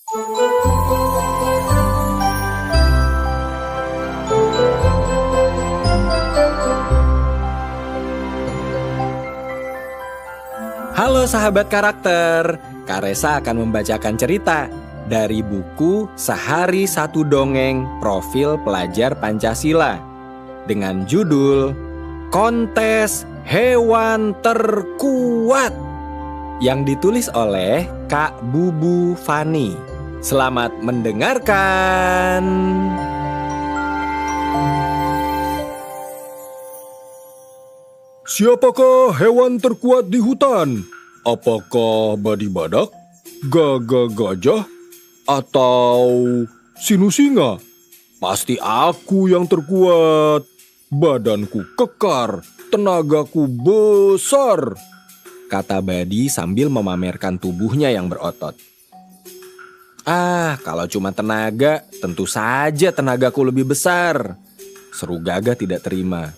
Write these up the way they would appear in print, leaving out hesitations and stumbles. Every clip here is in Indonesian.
Halo sahabat karakter, Kak Resa akan membacakan cerita dari buku Sehari Satu Dongeng Profil Pelajar Pancasila dengan judul Kontes Hewan Terkuat yang ditulis oleh Kak Bubu Fani. Selamat mendengarkan. Siapakah hewan terkuat di hutan? Apakah Badi Badak, Gagak Gajah, atau Sinu Singa? Pasti aku yang terkuat. Badanku kekar, tenagaku besar, kata Badi sambil memamerkan tubuhnya yang berotot. Kalau cuma tenaga, tentu saja tenagaku lebih besar, seru Gagak tidak terima.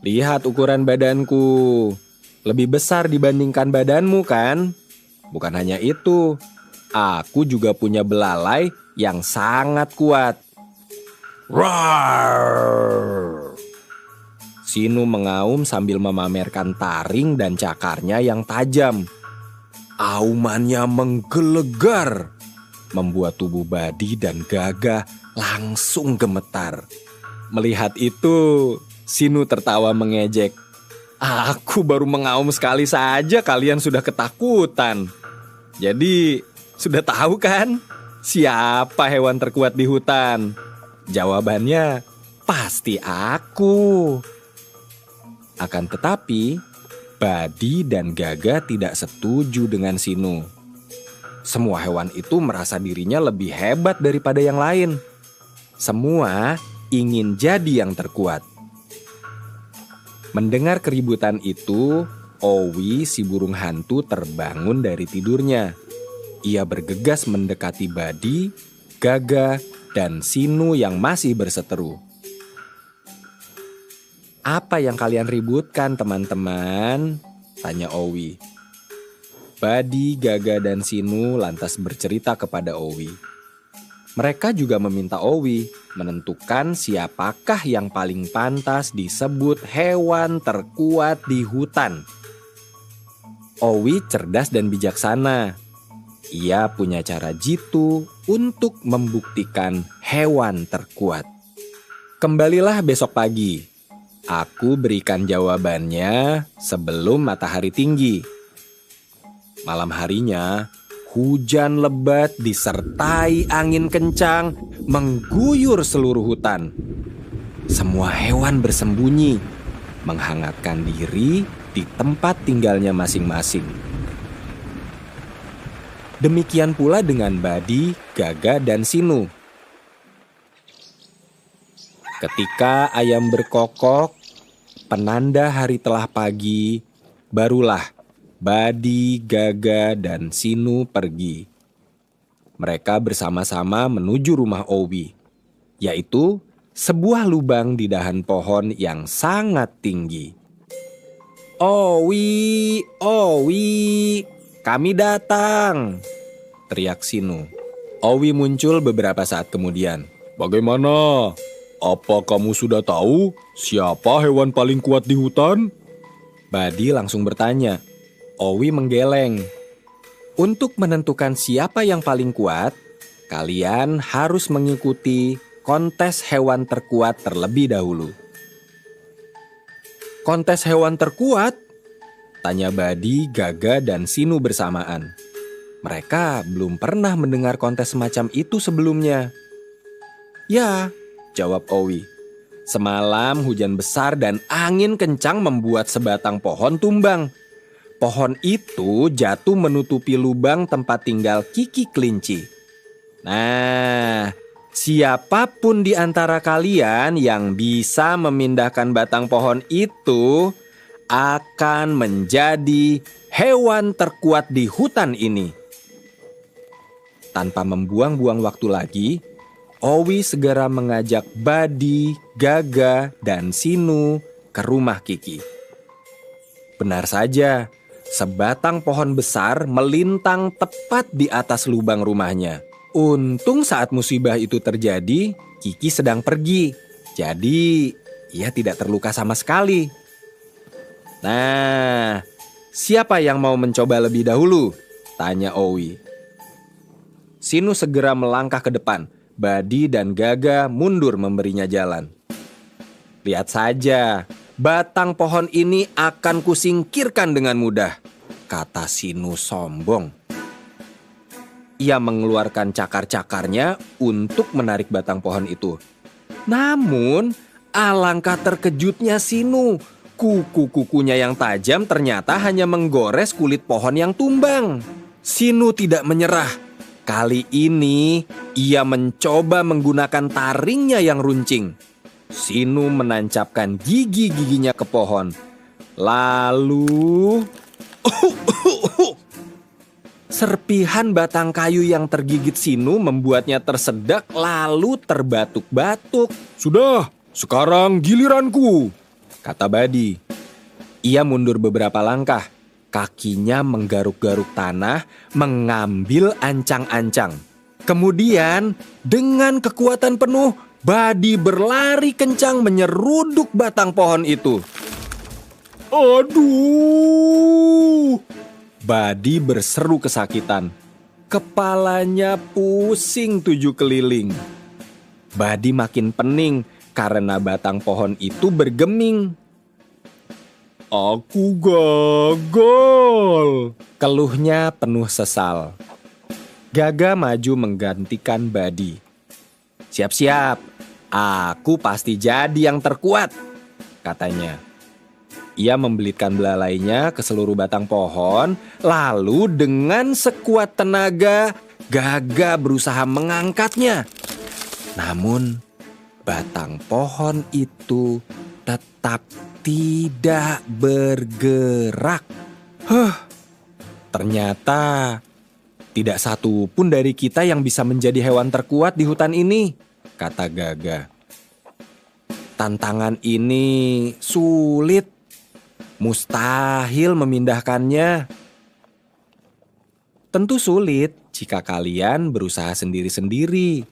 Lihat ukuran badanku, lebih besar dibandingkan badanmu kan? Bukan hanya itu, aku juga punya belalai yang sangat kuat. Rar! Sinu mengaum sambil memamerkan taring dan cakarnya yang tajam. Aumannya menggelegar, membuat tubuh Badi dan Gagak langsung gemetar. Melihat itu, Sinu tertawa mengejek. Aku baru mengaum sekali saja kalian sudah ketakutan. Jadi sudah tahu kan siapa hewan terkuat di hutan? Jawabannya pasti aku. Akan tetapi Badi dan Gagak tidak setuju dengan Sinu. Semua hewan itu merasa dirinya lebih hebat daripada yang lain. Semua ingin jadi yang terkuat. Mendengar keributan itu, Owi si burung hantu terbangun dari tidurnya. Ia bergegas mendekati Badi, Gagak, dan Sinu yang masih berseteru. Apa yang kalian ributkan teman-teman? Tanya Owi. Badi, Gagak, dan Sinu lantas bercerita kepada Owi. Mereka juga meminta Owi menentukan siapakah yang paling pantas disebut hewan terkuat di hutan. Owi cerdas dan bijaksana. Ia punya cara jitu untuk membuktikan hewan terkuat. Kembalilah besok pagi. Aku berikan jawabannya sebelum matahari tinggi. Malam harinya, hujan lebat disertai angin kencang mengguyur seluruh hutan. Semua hewan bersembunyi, menghangatkan diri di tempat tinggalnya masing-masing. Demikian pula dengan Badi, Gagak, dan Sinu. Ketika ayam berkokok, penanda hari telah pagi, barulah Badi, Gagak, dan Sinu pergi. Mereka bersama-sama menuju rumah Owi, yaitu sebuah lubang di dahan pohon yang sangat tinggi. Owi, Owi, kami datang, teriak Sinu. Owi muncul beberapa saat kemudian. Bagaimana? Apa kamu sudah tahu siapa hewan paling kuat di hutan? Badi langsung bertanya. Owi menggeleng. Untuk menentukan siapa yang paling kuat, kalian harus mengikuti kontes hewan terkuat terlebih dahulu. Kontes hewan terkuat? Tanya Badi, Gagak, dan Sinu bersamaan. Mereka belum pernah mendengar kontes semacam itu sebelumnya. Ya, jawab Owi. Semalam hujan besar dan angin kencang membuat sebatang pohon tumbang. Pohon itu jatuh menutupi lubang tempat tinggal Kiki Kelinci. Nah, siapapun di antara kalian yang bisa memindahkan batang pohon itu akan menjadi hewan terkuat di hutan ini. Tanpa membuang-buang waktu lagi, Owi segera mengajak Badi, Gagak, dan Sinu ke rumah Kiki. Benar saja, sebatang pohon besar melintang tepat di atas lubang rumahnya. Untung saat musibah itu terjadi, Kiki sedang pergi. Jadi, ia tidak terluka sama sekali. Nah, siapa yang mau mencoba lebih dahulu? Tanya Owi. Sinu segera melangkah ke depan. Badi dan Gaga mundur memberinya jalan. Lihat saja, batang pohon ini akan kusingkirkan dengan mudah, kata Sinu sombong. Ia mengeluarkan cakar-cakarnya untuk menarik batang pohon itu. Namun, alangkah terkejutnya Sinu. Kuku-kukunya yang tajam ternyata hanya menggores kulit pohon yang tumbang. Sinu tidak menyerah. Kali ini, ia mencoba menggunakan taringnya yang runcing. Sinu menancapkan gigi-giginya ke pohon. Lalu... serpihan batang kayu yang tergigit Sinu membuatnya tersedak lalu terbatuk-batuk. Sudah, sekarang giliranku, kata Badi. Ia mundur beberapa langkah. Kakinya menggaruk-garuk tanah, mengambil ancang-ancang. Kemudian, dengan kekuatan penuh, Badi berlari kencang menyeruduk batang pohon itu. Aduh! Badi berseru kesakitan. Kepalanya pusing 7 keliling. Badi makin pening karena batang pohon itu bergeming. Aku gagal, keluhnya penuh sesal. Gaga maju menggantikan Badi. Siap-siap, aku pasti jadi yang terkuat, katanya. Ia membelitkan belalainya ke seluruh batang pohon, lalu dengan sekuat tenaga, Gaga berusaha mengangkatnya. Namun, batang pohon itu tetap tidak bergerak. Ternyata tidak satu pun dari kita yang bisa menjadi hewan terkuat di hutan ini, kata Gaga. Tantangan ini sulit. Mustahil memindahkannya. Tentu sulit jika kalian berusaha sendiri-sendiri,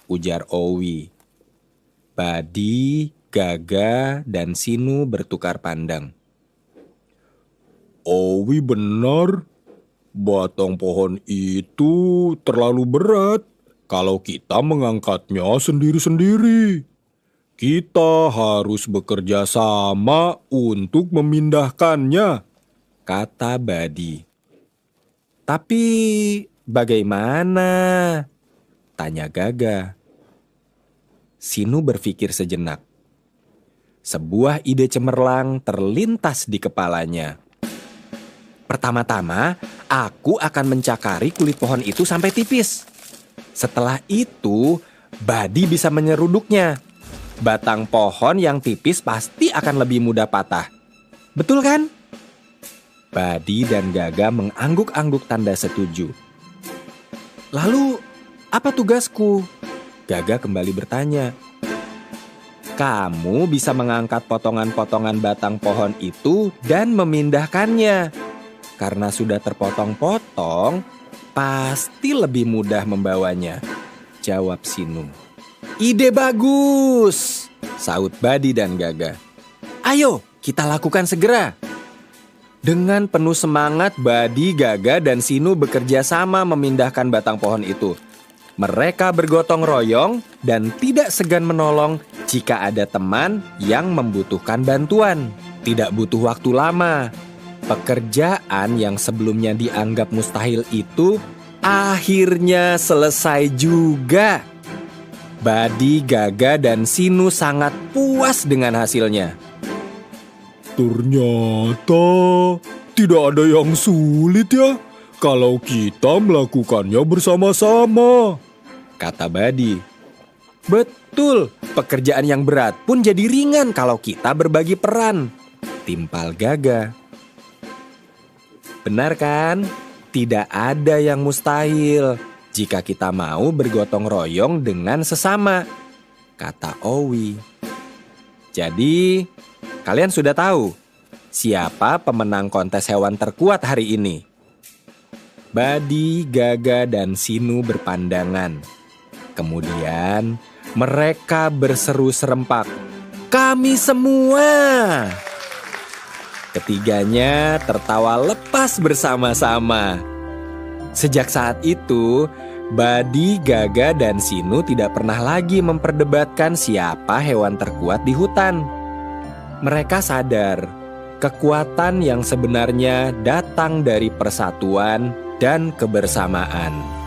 ujar Owi. Badi, Gaga, dan Sinu bertukar pandang. Owi benar, batang pohon itu terlalu berat kalau kita mengangkatnya sendiri-sendiri. Kita harus bekerja sama untuk memindahkannya, kata Badi. Tapi bagaimana? Tanya Gaga. Sinu berpikir sejenak. Sebuah ide cemerlang terlintas di kepalanya. Pertama-tama, aku akan mencakari kulit pohon itu sampai tipis. Setelah itu, Badi bisa menyeruduknya. Batang pohon yang tipis pasti akan lebih mudah patah. Betul kan? Badi dan Gaga mengangguk-angguk tanda setuju. Lalu, apa tugasku? Gaga kembali bertanya. Kamu bisa mengangkat potongan-potongan batang pohon itu dan memindahkannya. Karena sudah terpotong-potong, pasti lebih mudah membawanya, jawab Sinu. Ide bagus, saut Badi dan Gaga. Ayo, kita lakukan segera. Dengan penuh semangat, Badi, Gaga, dan Sinu bekerja sama memindahkan batang pohon itu. Mereka bergotong royong dan tidak segan menolong jika ada teman yang membutuhkan bantuan. Tidak butuh waktu lama. Pekerjaan yang sebelumnya dianggap mustahil itu akhirnya selesai juga. Badi, Gaga, dan Sinu sangat puas dengan hasilnya. Ternyata tidak ada yang sulit ya kalau kita melakukannya bersama-sama, kata Badi. Betul, pekerjaan yang berat pun jadi ringan kalau kita berbagi peran, timpal Gaga. Benar kan? Tidak ada yang mustahil jika kita mau bergotong royong dengan sesama, kata Owi. Jadi, kalian sudah tahu siapa pemenang kontes hewan terkuat hari ini? Badi, Gaga, dan Sinu berpandangan. Kemudian mereka berseru serempak, "Kami semua!" Ketiganya tertawa lepas bersama-sama. Sejak saat itu, Badi, Gaga, dan Sinu tidak pernah lagi memperdebatkan siapa hewan terkuat di hutan. Mereka sadar, kekuatan yang sebenarnya datang dari persatuan dan kebersamaan.